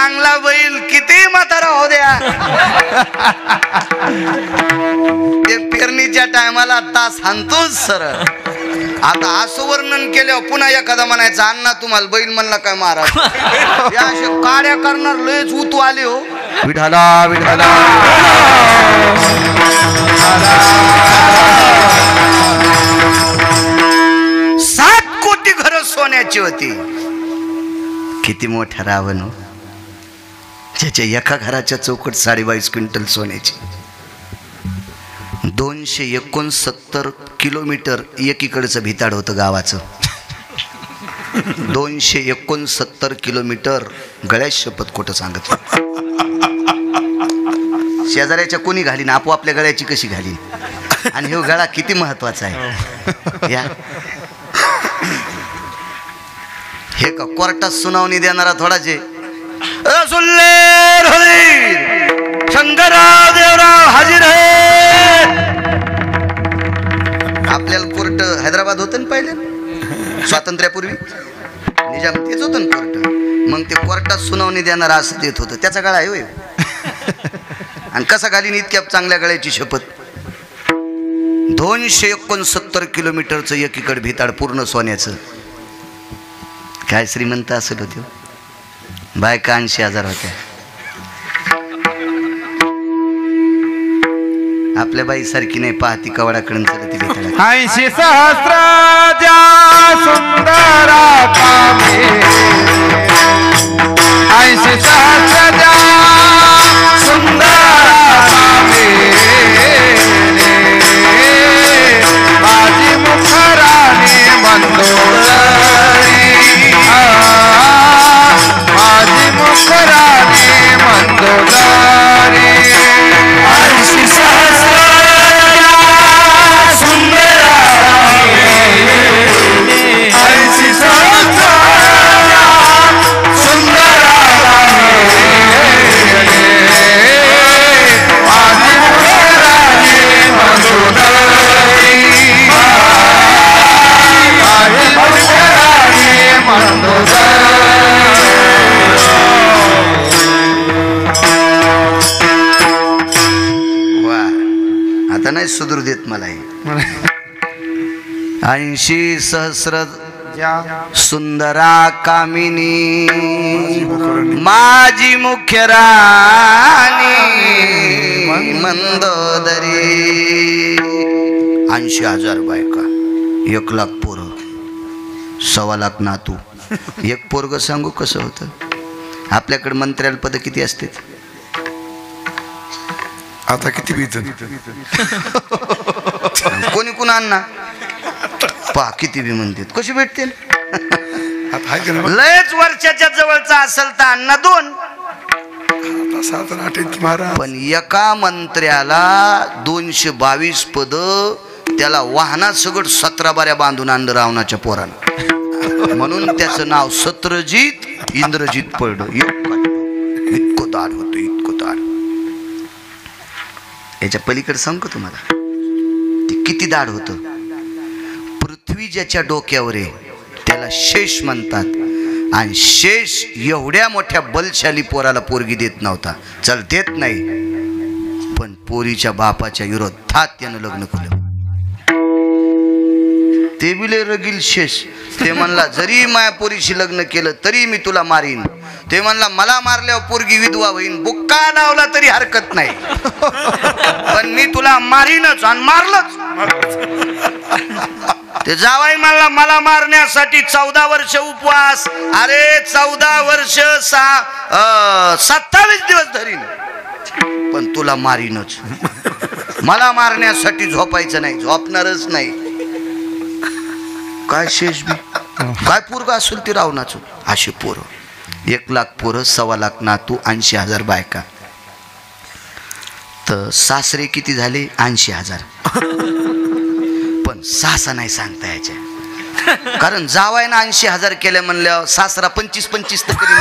चांगला बैल किती म्हातारा हो द्या, ते पेरणीच्या टायमाला तास हाणतोच सर. आता असं वर्णन केल्यावर पुन्हा एखादा म्हणायचा अण्णा तुम्हाला बैल म्हणला काय महाराज, या असे काड्या करणार लयच उतू आले हो. विठाला विठाला कोटी घर सोन्याची होती. किती मोठा रावण, ज्याच्या एका घराच्या चौकट 22.5 क्विंटल सोन्याची. 269 किलोमीटर एकीकडचं भिताड होतं गावाचं. 269 किलोमीटर. गळ्यात शपथ खोटं सांगत. शेजाऱ्याच्या कोणी घालीन, आपोआपल्या गळ्याची कशी घालीन. आणि हे गळा किती महत्वाचा आहे. या हे का कोर्टात सुनावणी देणारा थोडाचे शंकरराव देवराव हाजीर आहे. आपल्याला कोर्ट हैदराबाद होतं ना पहिले स्वातंत्र्यापूर्वी, निजाम तेच होतं ना कोर्ट. मग ते कोर्टात सुनावणी देणारा असं देत होतं. त्याचा गळा आहे होय. आणि कसा घालीन इतक्या चांगल्या गळ्याची शपथ. 269 किलोमीटरचं एकीकडे भिताड पूर्ण सोन्याचं. काय श्रीमंत असेल होते. बायका 80,000 होत्या. आपल्या बाई सारखी नाही, पाहती कवडाकडून चलती भिताड. 80 सहस्राच्या सुंदरा कामे, 80 सहस्राच्या सुंदरा कामे, माझी मुखराणी मंदोदरी, माझी मुखराणी मंदोदरी. 80 सहस्राच्या सुंदरा कामे, 80 सहस्राच्या सुंदरा कामे, माझी मुखराणी मंदोदरी, माझी मुखराणी मंदोदरी. वा, आता नाही सुधरू देत मला. 80 सहस्र सुंदरा कामिनी, माझी मुख्य राणी मंदोदरी. 80,000 बायका, 1,00,000 पोरं, 1,25,000 नातू. एक पोरग सांगू कसं होतं. आपल्याकडे मंत्र्याला पद किती असते. आता किती बीत कोणी कोण अण्णा पहा किती बी म्हणतात. कशी भेटते. लयच वर्षाच्या जवळचा असेल तर अण्णा 2. पण एका मंत्र्याला 222 पद. त्याला वाहनात सगळं 17 बाऱ्या बांधून आणलं रावणाच्या पोरानं. म्हणून त्याचं नाव सत्रजित इंद्रजित पडलं. इतकं दाढ होतं, इतकं दाढ. याच्या पलीकडे सांगू तुम्हाला ते किती दाढ होतं. पृथ्वी ज्याच्या डोक्यावर आहे त्याला शेष म्हणतात. आणि शेष एवढ्या मोठ्या बलशाली पोराला पोरगी देत नव्हता. चल देत नाही, पण पोरीच्या बापाच्या विरोधात त्यानं लग्न केलं. ते बिले रगील शेष. ते म्हणला जरी माया पोरीशी लग्न केलं तरी मी तुला मारीन. ते म्हणला मला मारल्यावर पोरगी विधवा होईन, बुक्का लावला तरी हरकत नाही, पण मी तुला मारीनच. आणि मारलंच. ते जावाई म्हणला मला मारण्यासाठी 14 वर्ष उपवास. अरे 14 वर्ष 27 दिवस धरीन, पण तुला मारीनच. मला मारण्यासाठी झोपायचं नाही, झोपणारच नाही. काय शेष बी काय पोरग असेल ते रावणाचं. असे पोरं 1,00,000 पोरं, 1,25,000 नातू, 80,000 बायका. तर सासरे किती झाले 80,000. पण सासा नाही सांगता याच्या, कारण जावायना 80,000 केल्या म्हणल्यावर सासरा 25-25 तर करीन.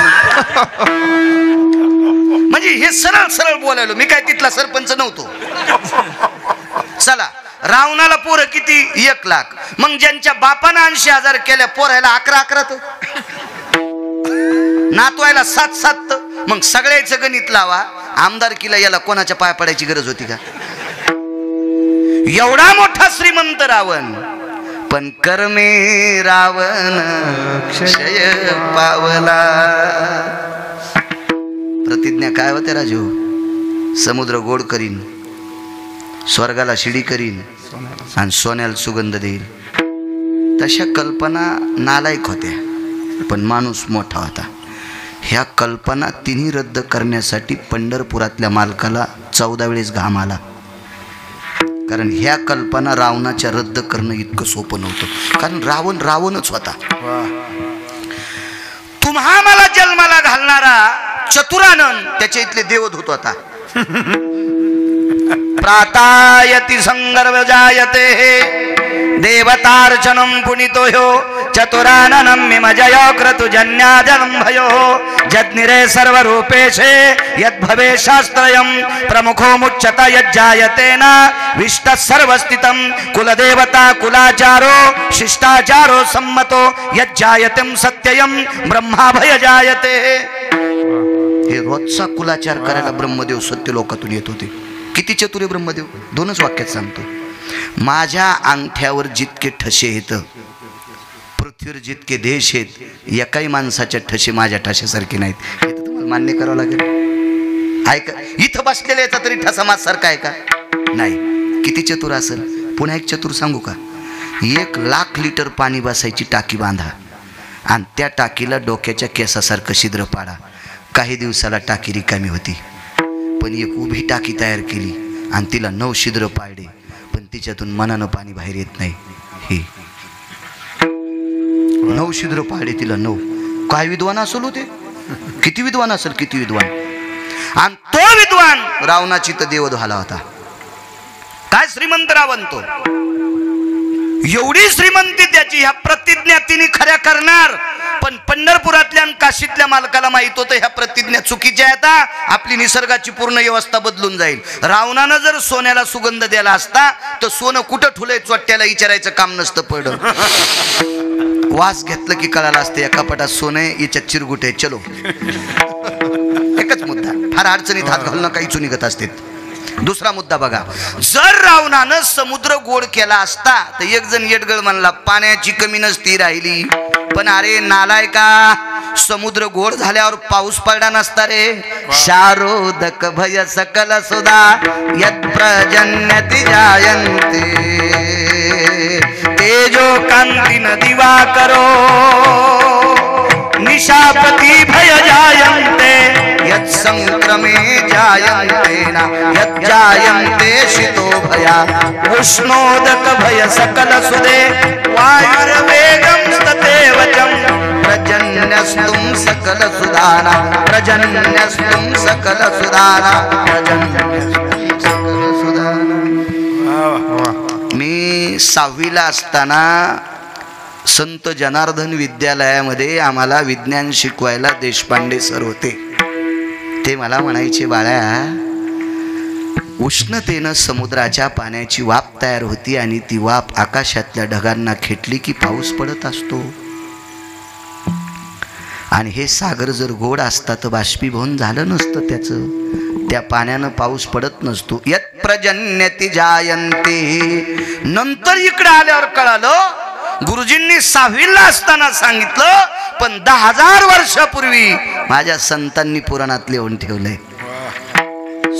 म्हणजे हे सरळ सरळ बोलायलो मी, काय तिथला सरपंच नव्हतो. चला रावणाला पोरं किती 1,00,000. मग ज्यांच्या बापानं 80,000 केल्या पोरायला 11-11 तर नातवायला 7-7. मग सगळ्याचं गणित लावा, आमदारकीला याला कोणाच्या पाया पडायची गरज होती का? एवढा मोठा श्रीमंत रावण, पण कर्मे रावण क्षय पावला. प्रतिज्ञा काय होते राजू? समुद्र गोड करीन, स्वर्गाला शिडी करीन आणि सोन्याला सुगंध देईल. तशा कल्पना नालायक होत्या, पण माणूस मोठा होता. ह्या कल्पना तिन्ही रद्द करण्यासाठी पंढरपुरातल्या मालकाला 14 वेळेस घाम आला. कारण ह्या कल्पना रावणाच्या रद्द करणं इतकं सोपं नव्हतं. कारण रावण रावणच होता. तुम्हा मला जन्माला घालणारा चतुरानन त्याच्या इथले देवदूत होता. प्रातायति संगर्भ जायते देवतार्चनं पुनितो ह्यो चतुराननं मिमजय क्रतुजन्याजनं भयो जज्ञिरे सर्वरूपेशे यद्भवे शास्त्रयं प्रमुखो मुच्यत यज्जायतेन विष्ट सर्वस्थितं कुलदेवता कुलाचारो शिष्टाचारो सम्मतो यज्जायतं सत्ययं ब्रह्माभय जायते. हे रोजचा कुलाचार करायला ब्रह्मदेव सत्य लोकातून येत होते. किती चतुर आहे ब्रह्मदेव? 2च वाक्यात सांगतो. माझ्या अंगठ्यावर जितके ठसे आहेत, पृथ्वीवर जितके देश आहेत, एकाही माणसाच्या ठसे माझ्या ठशासारखे नाहीत. हे तर तुम्हाला मान्य करावं लागेल. ऐका, इथं बसलेला याचा तरी ठसा माझ्यासारखा आहे का? नाही. किती चतुर असेल? पुन्हा एक चतुर सांगू का? 1,00,000 लिटर पाणी बसायची टाकी बांधा आणि त्या टाकीला डोक्याच्या केसासारखं छिद्र पाडा. काही दिवसाला टाकी रिकामी होती. पण एक उभी टाकी तयार केली आणि तिला 9 छिद्र पाडले, पण तिच्यातून मनानं पाणी बाहेर येत नाही. हे 9 छिद्र पाडले तिला 9. काय विद्वान असेल होते? किती विद्वान असेल, किती विद्वान. आणि तो विद्वान रावणाची तर देव झाला होता. काय श्रीमंत रावण तो. एवढी श्रीमंती त्याची. ह्या प्रतिज्ञा तिने खऱ्या करणार. पण पंढरपुरातल्या आणि काशीतल्या मालकाला माहित होतं ह्या प्रतिज्ञा चुकीच्या आहेत. आपली निसर्गाची पूर्ण व्यवस्था बदलून जाईल. रावणानं जर सोन्याला सुगंध द्यायला असता तर सोनं कुठं ठुलंय चोट्याला विचारायचं काम नसतं पडलं. वास घेतलं की कळालं असतं एका पटात सोने याच्यात चिरगुट आहे. चलो, एकच मुद्दा. फार अडचणीत हात घालणं काही निघत असते. दुसरा मुद्दा बघा. जर रावणानं समुद्र गोड केला असता तर एक जण येडगळ म्हणला पाण्याची कमी नसती राहिली. पण अरे नालायका, समुद्र गोड झाल्यावर पाऊस पडला नसता रे. शारोदक भय सकल सुधा यत् प्रजन्यति जायन्ते तेजो कांती दिवा करो निशापति भय जायन्ते यत् संक्रमे जायन्ते न यत् जायन्ते शीतो भया उष्णोदक भय सकल सुदे वायुर्वेगं ततेवचं प्रजन्यस्तुं सकल सुदाना प्रजन्यस्तुं सकल सुदाना प्रजन्यस्तुं सकल सुदाना. मी 6वीला असताना संत जनार्दन विद्यालयामध्ये आम्हाला विज्ञान शिकवायला देशपांडे सर होते. ते मला म्हणायचे, बाळा, उष्णतेनं समुद्राच्या पाण्याची वाफ तयार होती आणि ती वाफ आकाशातल्या ढगांना खेटली की पाऊस पडत असतो. आणि हे सागर जर गोड असता तर बाष्पीभवन झालं नसतं त्याचं. त्या पाण्यानं पाऊस पडत नसतो. यत् प्रजन्यति जायन्ते. नंतर इकडे आल्यावर कळालं, गुरुजींनी 6वीला असताना सांगितलं, पण 10,000 वर्षापूर्वी माझ्या संतांनी पुराणात लिहून ठेवलंय.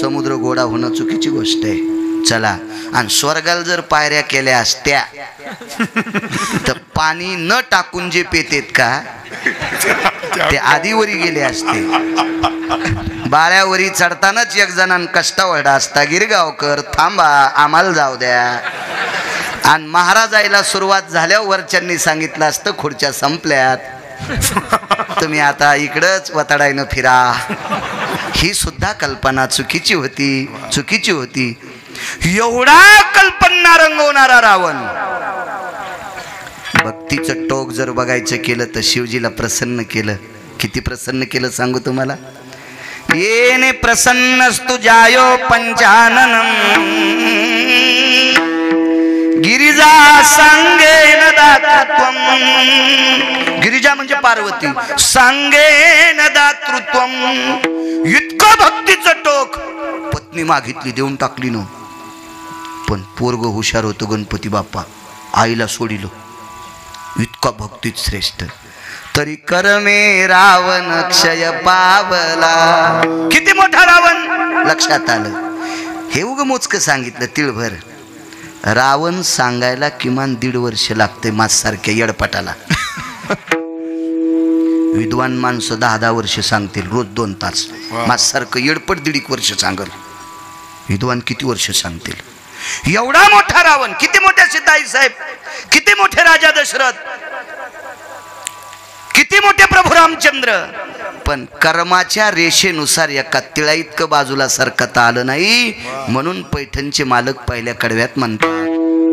समुद्र गोडा होणं चुकीची गोष्ट आहे. चला, आणि स्वर्गाला जर पायऱ्या केल्या असत्या तर पाणी न टाकून जे पेतेत का ते आधीवरी गेले असते. बाळ्यावरी चढतानाच एक जणांना कष्ट वळला असता, गिरगावकर थांबा आम्हाला जाऊ द्या. आणि महाराजायला सुरुवात झाल्यावर वरच्यांनी सांगितलं असतं खुर्च्या संपल्यात, तुम्ही आता इकडंच वताडायनं फिरा. ही सुद्धा कल्पना चुकीची होती, चुकीची होती. एवढा कल्पना रंगवणारा रावण. भक्तीचं टोक जर बघायचं केलं तर शिवजीला प्रसन्न केलं. किती प्रसन्न केलं सांगू तुम्हाला. येने प्रसन्नस्तु जायो पंचाननम गिरिजा सांगेन दातृत्वम. गिरिजा म्हणजे पार्वती. सांगेन दातृत्वम भक्तीचं टोक पत्नी मागितली, देऊन टाकली नो. पण पोरग हुशार होतं गणपती बाप्पा, आईला सोडिलो. इतका भक्तीत श्रेष्ठ. तरी करमे रावण क्षय पावला. किती मोठा रावण लक्षात आलं. हे उग मोजकं सांगितलं तिळभर. रावण सांगायला किमान 1.5 वर्ष लागते माझ्यासारख्या येडपटाला. विद्वान माणसं 10-10 वर्ष सांगतील, रोज 2 तास. माझ्यासारखं येडपट 1.5 वर्ष सांगल. विद्वान किती वर्ष सांगतील. एवढा मोठा रावण, किती मोठ्या सीताई साहेब, किती मोठे राजा दशरथ, किती मोठे प्रभू रामचंद्र. पण कर्माच्या रेषेनुसार एका तिळा इतकं बाजूला सरकता आलं नाही. म्हणून पैठणचे मालक पहिल्या कडव्यात म्हणतात,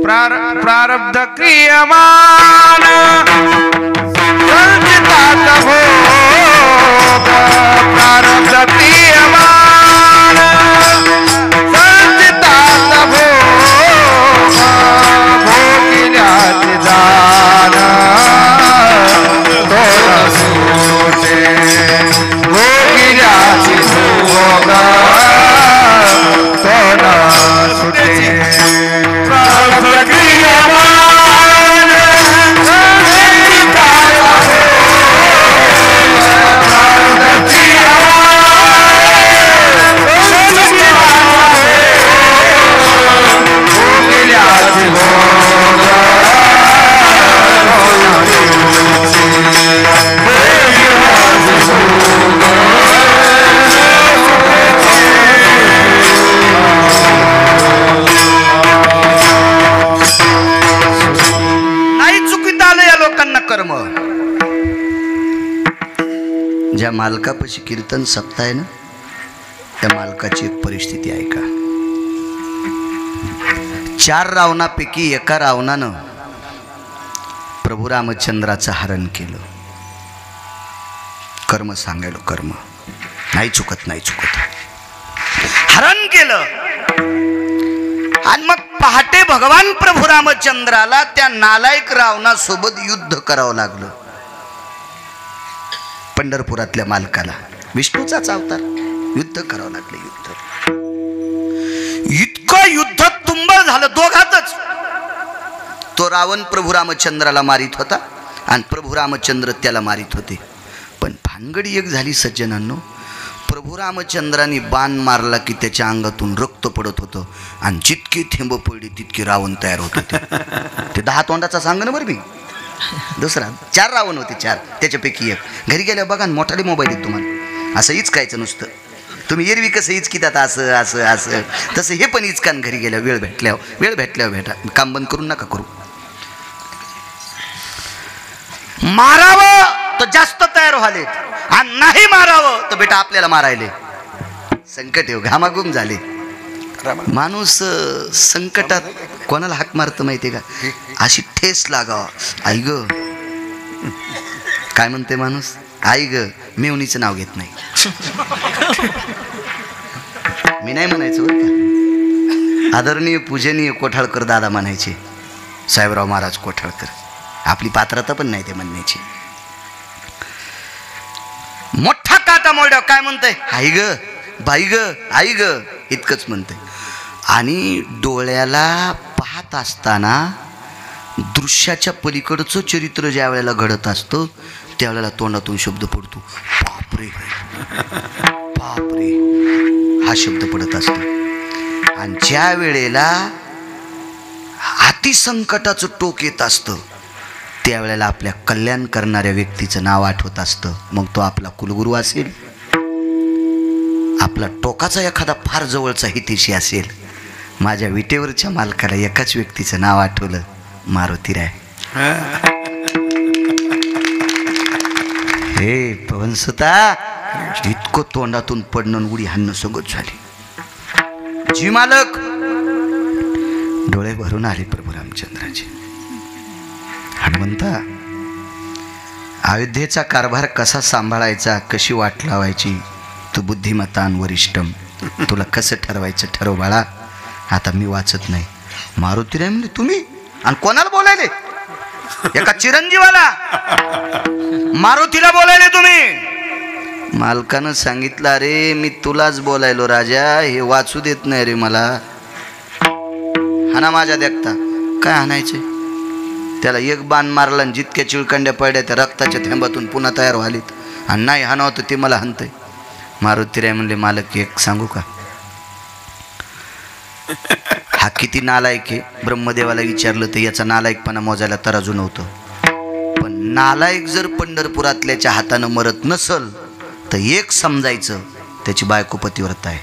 प्रारब्ध क्रियमान संचितात भोग. प्रारब्ध क्रियमान संचितात भोग. भोगिल्याचे जाण तोड सुटे. भोगिल्याचे भोग तोड सुटे. प्रारब्ध क्रियमान संचितात कर्म. ज्या मालकापाशी कीर्तन सप्ताह आहे ना, त्या मालकाची एक परिस्थिती आहे का. 4 रावणापैकी एका रावणानं प्रभू रामचंद्राचं हरण केलं. कर्म सांगायलो, कर्म नाही चुकत, नाही चुकत. हरण केलं. आणि मग पहाटे भगवान प्रभू रामचंद्राला त्या नालायक रावणासोबत युद्ध करावं लागलं. पंढरपुरातल्या मालकाला, विष्णूचाच अवतार, युद्ध करावं लागलं. इतकं युद्ध तुंबळ झालं दोघातच. तो रावण प्रभू रामचंद्राला मारित होता आणि प्रभू रामचंद्र त्याला मारित होते. पण भानगड एक झाली सज्जनांनो, प्रभू रामचंद्राने बाण मारला की त्याच्या अंगातून रक्त पडत होतं आणि जितकी थेंब पडली तितके रावण तयार होत होते. ते 10 तोंडाचा सांग ना बरं मी. दुसरा 4 रावण होते, 4 त्याच्यापैकी एक. घरी गेल्यावर बघा मोठाले मोबाईल आहेत तुम्हाला, असं इचकायचं नुसतं. तुम्ही एरवी कसं इचकितात असं असं असं, तसं हे पण इचकान घरी गेल्या वेळ भेटल्यावर भेटा. काम बंद करून नका करू. मारावं तर जास्त तयार व्हाले आणि नाही मारावं तर बेटा आपल्याला मारायले. संकट येऊ, घामाघूम झाले. माणूस संकटात कोणाला हाक मारतं माहितीये का, अशी ठेस लागावा. आई ग, काय म्हणते माणूस, आई ग, मेवणीचं नाव घेत नाही. मी नाही म्हणायचो बरं का. आदरणीय पूजनीय कोठाळकर दादा म्हणायचे, साहेबराव महाराज कोठाळकर. आपली पात्रता पण नाही ते म्हणण्याची. मोठा काटा मोड्या काय म्हणतंय, आई ग, बाई ग, आई ग, इतकंच म्हणतंय. आणि डोळ्याला पाहत असताना दृश्याच्या पलीकडचं चरित्र ज्या वेळेला घडत असतं त्यावेळेला तोंडातून शब्द पडतो, बापरे बापरे, हा शब्द पडत असतो. आणि ज्या वेळेला अतिसंकटाचं टोक येत असतं त्यावेळेला आपल्या कल्याण करणाऱ्या व्यक्तीचं नाव आठवत असतं. मग तो आपला कुलगुरू असेल, आपला टोकाचा एखादा फार जवळचा हितेशी असेल. माझ्या विटेवरच्या मालकाला एकाच व्यक्तीचं नाव आठवलं, मारुतीराय. हे पवनसुता, इतकं तोंडातून पडणं उडी हाणणं सगळं झाली. जी मालक डोळे भरून आले प्रभू रामचंद्राचे. हनुमंता, अयोध्येचा कारभार कसा सांभाळायचा, कशी वाट लावायची, तू बुद्धिमत्तान वरिष्ठम, तुला कसं ठरवायचं ठरव बाळा. आता मी वाचत नाही. मारुतीराय म्हणजे तुम्ही, आणि कोणाला बोलायले, एका चिरंजीवाला मारुतीला बोलायले तुम्ही. मालकानं सांगितलं, अरे मी तुलाच बोलायलो राजा, हे वाचू देत नाही रे मला. हाना माझ्या देखता. काय हाणायचे? त्याला एक बाण मारला आणि जितक्या चिळकंड्या पडल्या त्या रक्ताच्या थेंबातून पुन्हा तयार व्हालीत. आणि नाही हाणावं तर ते मला हाणतंय. मारुतीराय म्हणले, मालक एक सांगू का, हा किती नालायक आहे. ब्रह्मदेवाला विचारलं तर याचा नालायकपणा मोजायला तराजू नव्हतं. पण नालायक जर पंढरपुरातल्याच्या हातानं मरत नसल तर एक समजायचं, त्याची बायको पतिव्रत आहे.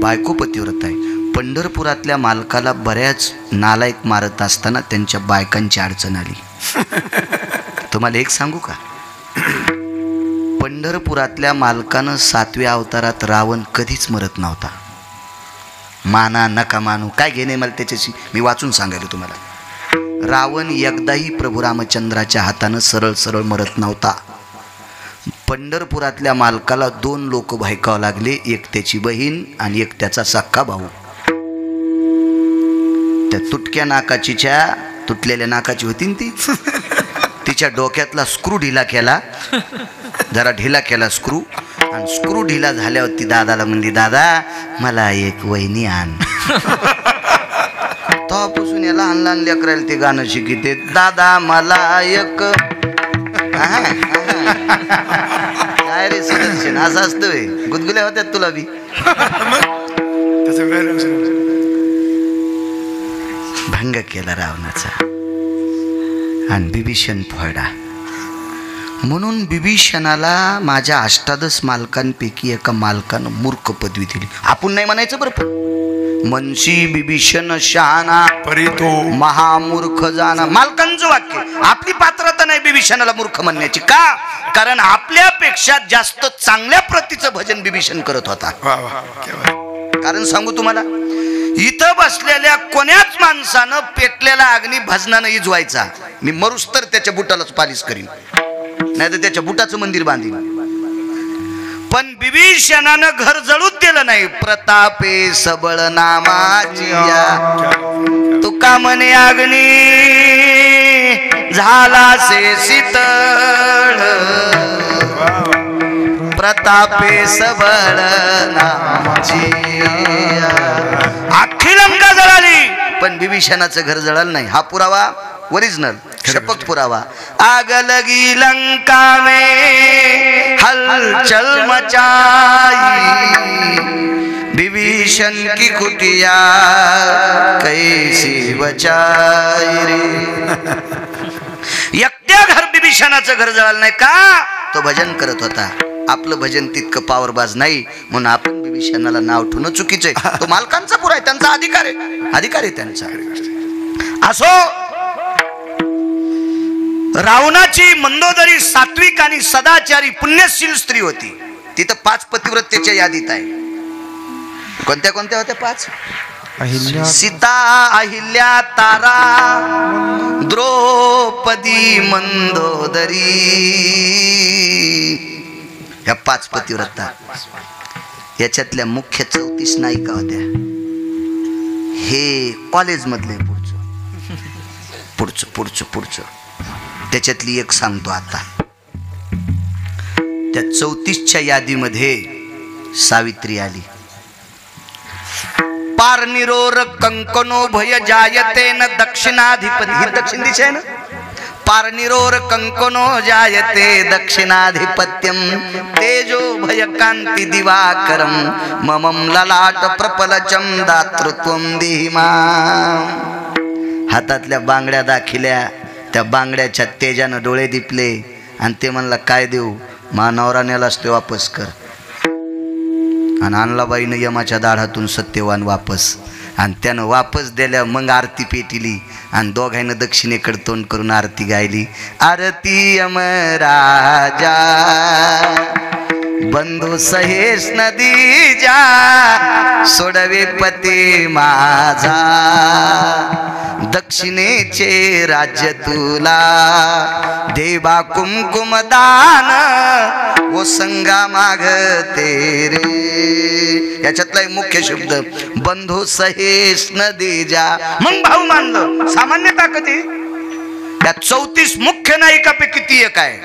बायको पतिव्रत आहे. पंढरपुरातल्या मालकाला बऱ्याच नालायक मारत असताना त्यांच्या बायकांची अडचण आली. तुम्हाला एक सांगू का, पंढरपुरातल्या मालकानं 7व्या अवतारात रावण कधीच मरत नव्हता. माना नका मानू, काय घेणे मला त्याच्याशी, मी वाचून सांगायला तुम्हाला. रावण एकदाही प्रभू रामचंद्राच्या हातानं सरळ सरळ मरत नव्हता. पंढरपुरातल्या मालकाला 2 लोक भायकावं लागले, एक त्याची बहीण आणि एक त्याचा सख्खा भाऊ. त्या तुटक्या नाकाचीच्या तुटलेल्या नाकाची होती ती, तिच्या डोक्यातला स्क्रू ढिला केला, जरा ढिला केला स्क्रू, आणि स्क्रू ढिला झाल्यावर ती दादाला म्हणली, दादा मला एक वहिनी आण. तेव्हापासून या लहान लहान लेकरायला ते गाणं शिकिते, दादा मला एक. काय रे सुदर्शन, असं असतोय? गुदगुल्या होत्यात तुला बी? भंग केला रावणाचा आणि बिभीषण फोडा. म्हणून बिभीषणाला माझ्या 18 मालकांपैकी एका मालकानं मूर्ख पदवी दिली. आपण नाही म्हणायचं बरं, पण मनशी बिभीषण शहाणा परी तो महामूर्ख जाना. मालकांचं वाक्य. आपली पात्रता नाही बिभीषणाला मूर्ख म्हणण्याची. का? कारण आपल्यापेक्षा जास्त चांगल्या प्रतीचं भजन बिभीषण करत होता. कारण सांगू तुम्हाला, इथं बसलेल्या कोण्याच माणसानं पेटलेला अग्नी भजनानं इजवायचा, मी मरूस तर त्याच्या बुटालाच पालिश करीन, नाही तर त्याच्या बुटाचं मंदिर बांधीन. पण बिभीषणानं घर जळूच दिलं नाही. प्रतापे सबळ नामाची तुका म्हणे अग्नी झाला से शीतळ. प्रतापे सबळ नामाची अख्खी लंका जळाली, पण बिभीषणाचं घर जळालं नाही. हा पुरावा ओरिजिनल शपथ पुरावा. आग लगी लंका में हलचल मचाई, विभीषण की कुटिया कैसी बचाई रे. एकट्या घर विभीषणाचं घर जळालं नाही. का? तो भजन करत होता. आपलं भजन तितकं पावरबाज नाही, म्हणून आपण विभीषणाला नाव ठेवणं चुकीचं आहे. तो मालकांचा पुरा आहे, त्यांचा अधिकार आहे, अधिकार आहे त्यांचा. असो, रावणाची मंदोदरी सात्विक आणि सदाचारी पुण्यशील स्त्री होती. तिथं 5 पतिव्रतेच्या यादीत आहे. कोणत्या कोणत्या होत्या? 5. सीता, अहिल्या, तारा, द्रौपदी, मंदोदरी. ह्या 5 पतिव्रता. याच्यातल्या मुख्य 34 नायिका होत्या. हे कॉलेज मधले पुढचं त्याच्यातली एक सांगतो आता. त्या 34च्या यादीमध्ये सावित्री आली. पारनिरोर कंकनो भय जायते न दक्षिणाधिपती. ही दक्षिण दिशा आहे ना. पारनिरोर कंकनो जायते दक्षिणाधिपत्यम तेजो भय कांती दिवाकरम ममम ललाट प्रपलचम दातृत्वम दिहिमा. हातातल्या बांगड्या दाखिल्या, त्या बांगड्याच्या तेजानं डोळे दिपले आणि ते म्हणला, काय देऊ? मा नवरा नेलास ते वापस कर. आणि आणलाबाईनं यमाच्या दाढातून सत्यवान वापस, आणि त्यानं वापस दिल्या. मग आरती पेटिली आणि दोघांनं दक्षिणेकडे तोंड करून आरती गायली. आरती यमराजा बंधू सहेश नदी जा सोडवे पती माझा दक्षिणेचे राज्य तुला देवा कुमकुम दान ओ संगा मागते रे. याच्यातला मुख्य शब्द बंधू सहेश नदी जा. मग भाऊ मानलं. सामान्य ताकद आहे. त्या 34 मुख्य नायिकापैकी ती एक आहे.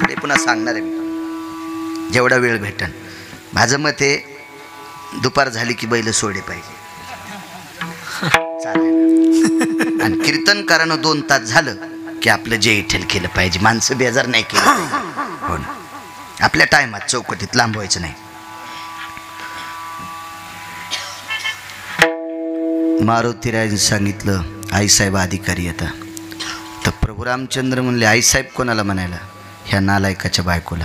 पुढे पुन्हा सांगणार आहे मी जेवढा वेळ भेटन. माझं मत आहे दुपार झाली की बैल सोडे पाहिजे चालेल. आणि कीर्तनकारानं 2 तास झालं की आपलं जे इठेल केलं पाहिजे. माणसं बेजार नाही केलं पाहिजे. हो ना. आपल्या टायमात चौकटीत लांबवायचं नाही. मारुतीराजांनी सांगितलं आईसाहेब अधिकारी आता. तर प्रभू रामचंद्र म्हणले आईसाहेब कोणाला म्हणायला? ह्या नालायकाच्या बायकोला.